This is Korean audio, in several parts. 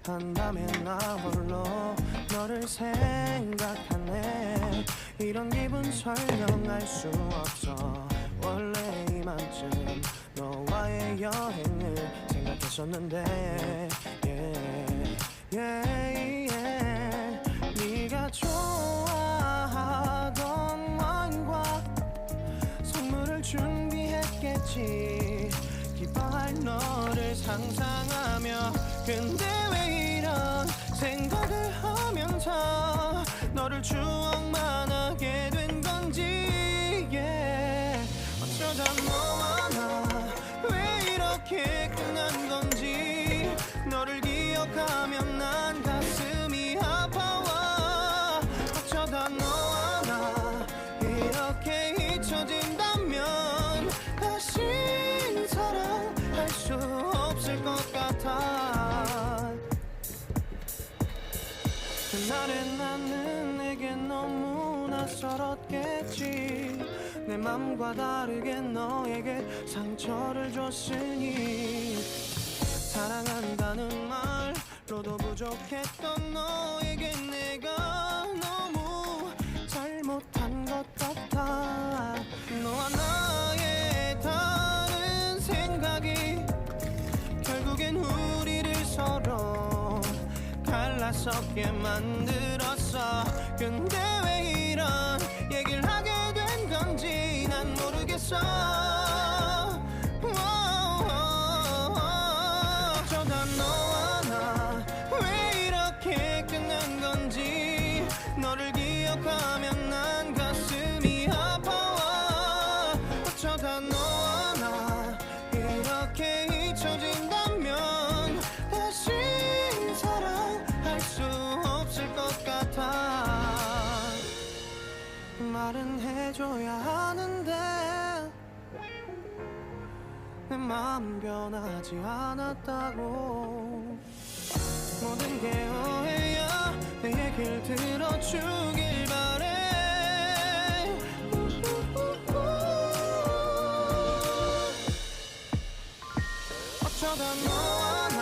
캄캄한다면 나 홀로 너를 생각하네. 이런 기분 설명할 수 없어. 원래 이맘쯤 너와의 여행을 생각했었는데 네가 좋아하던 와인과 선물을 준비했겠지. 기뻐할 너를 상상하며. 근데 왜 이런 생각을 하면서 너를 추억만 하게 된 건지. 어쩌다 너와 나 왜 이렇게 끝난 건지. 너를 기억하면 난 가슴이 아파와. 어쩌다 너와 나 이렇게 잊혀진다면 다시 사랑할 수 없을 것 같아. 그날의 나는 내게 너무 낯설었겠지. 내 맘과 다르게 너에게 상처를 줬으니. 사랑한다는 말로도 부족했던 너에게 내가 너무 잘못한 것 같아. 너와 나의 다른 생각이 결국엔 우리를 서로 갈라서게 만들었어. 근데 왜 이런 얘기를 하게 된 건지 난 모르겠어. 어쩌다 너와 나 왜 이렇게 끝난 건지. 너를 기억하면 난 가슴이 아파와. 어쩌다 너와 나 이렇게 잊혀진다면 다시 사랑할 수 없을 것 같아. 말은 해줘야 하는데 내 마음 변하지 않았다고. 모든 게 오해야. 내 얘길 들어주길 바래. 어쩌다 너와 나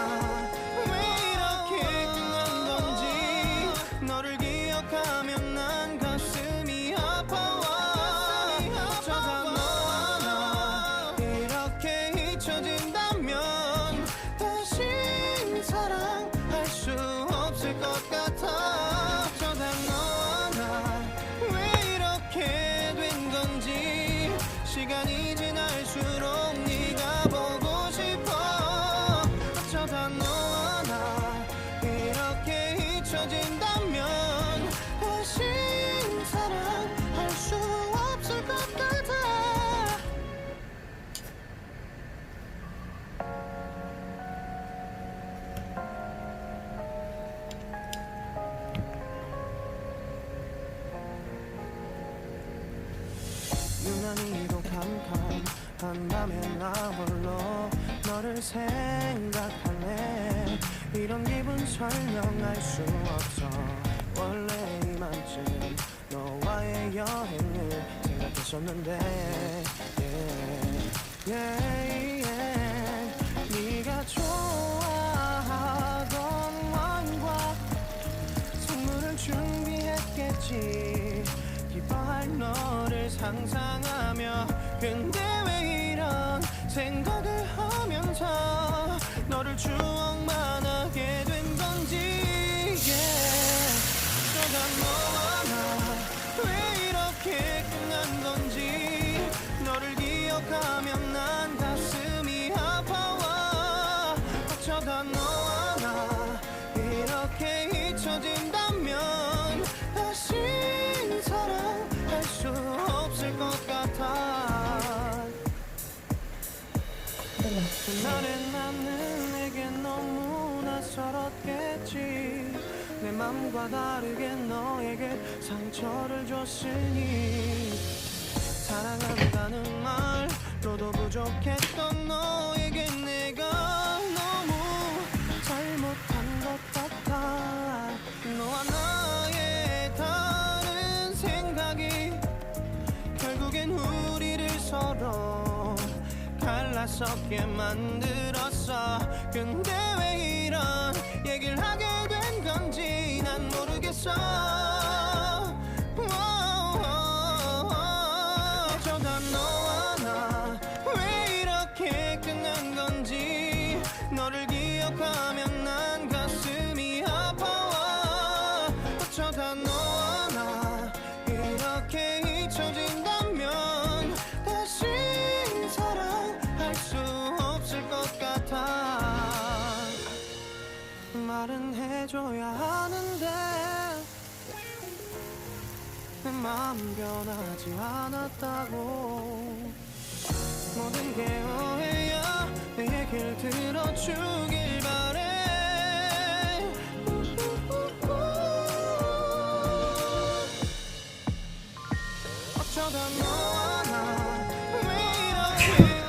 왜 이렇게 끝난 건지. 너를 기억하면 난 가슴이 아파와. 어쩌다 너와 나 이렇게 잊혀진다면 다시 사랑할 수 없을 것 같아. 어쩌다 너와 나 왜 이렇게 된 건지. 시간이 지날수록 네가 보고 싶어. 어쩌다 너와 나 이렇게 잊혀진다면 다시 사랑할 수 없을 것 같아. 유난히도 캄캄한다면 나 홀로 너를 생각하네. 이런 기분 설명할 수 없어. 원래 이맘쯤 너와의 여행을 생각했었는데 네가 좋아하던 와인과 선물을 준비했겠지. 기뻐할 너를 상상하며. 근데 왜 이런 생각을 하면서 너를 추억만 하게 된 건지. 어쩌다 너와 나 왜 이렇게 끝난 건지. 너를 기억하면 난 가슴이 아파와. 어쩌다 너와 나 이렇게 잊혀진다면 다시 사랑할 수 없을 것 같아. 그날의 나는 내게 너무 낯설었겠지. 내 맘과 다르게 너에게 상처를 줬으니. 사랑한다는 말로도 부족했던 너에게 내가 너무 잘못한 것 같아. 너와 나의 다른 생각이 결국엔 우리를 서로 갈라 섭게 만들었어. 근데 왜 이런 얘기를 하게 된 건지 난 모르겠어. 어쩌다 너와 나 왜 이렇게 끝난 건지 너를 기억하면 난 가슴이 아파와. 어쩌다 너와 나 이렇게 잊혀진다면 다시 사랑할 수 없을 것 같아. 말은 해줘야 하는데 내 마음 변하지 않았다고. 모든 게 오해야. 내 얘길 들어주길 바래. 어쩌다 너와 나 왜 이렇게